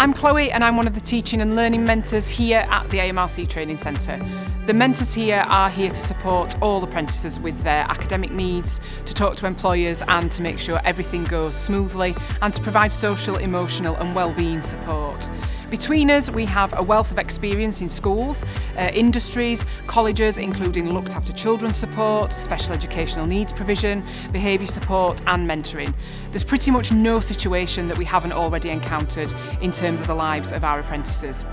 I'm Chloe and I'm one of the teaching and learning mentors here at the AMRC Training Centre. The mentors here are here to support all apprentices with their academic needs, to talk to employers and to make sure everything goes smoothly, and to provide social, emotional and wellbeing support. Between us we have a wealth of experience in schools, industries, colleges including looked after children's support, special educational needs provision, behaviour support and mentoring. There's pretty much no situation that we haven't already encountered in terms of the lives of our apprentices.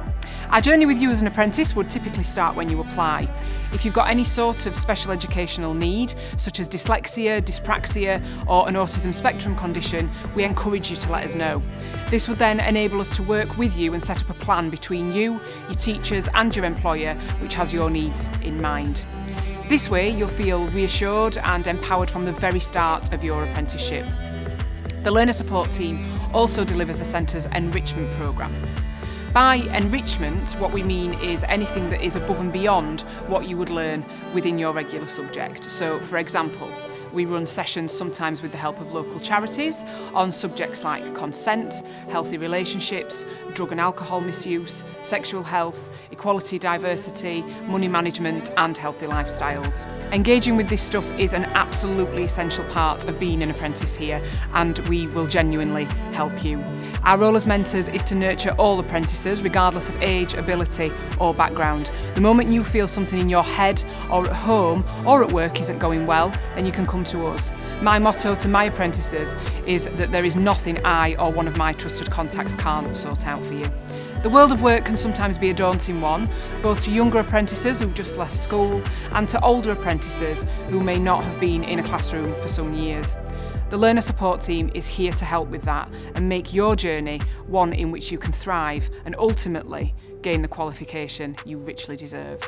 Our journey with you as an apprentice would typically start when you apply. If you've got any sort of special educational need, such as dyslexia, dyspraxia or an autism spectrum condition, we encourage you to let us know. This would then enable us to work with you and set up a plan between you, your teachers and your employer which has your needs in mind. This way you'll feel reassured and empowered from the very start of your apprenticeship. The Learner Support Team also delivers the Centre's enrichment programme. By enrichment, what we mean is anything that is above and beyond what you would learn within your regular subject. So, for example, we run sessions sometimes with the help of local charities on subjects like consent, healthy relationships, drug and alcohol misuse, sexual health, equality, diversity, money management and healthy lifestyles. Engaging with this stuff is an absolutely essential part of being an apprentice here, and we will genuinely help you. Our role as mentors is to nurture all apprentices regardless of age, ability or background. The moment you feel something in your head or at home or at work isn't going well, then you can come to us. My motto to my apprentices is that there is nothing I or one of my trusted contacts can't sort out for you. The world of work can sometimes be a daunting one, both to younger apprentices who've just left school and to older apprentices who may not have been in a classroom for some years. The Learner Support Team is here to help with that and make your journey one in which you can thrive and ultimately gain the qualification you richly deserve.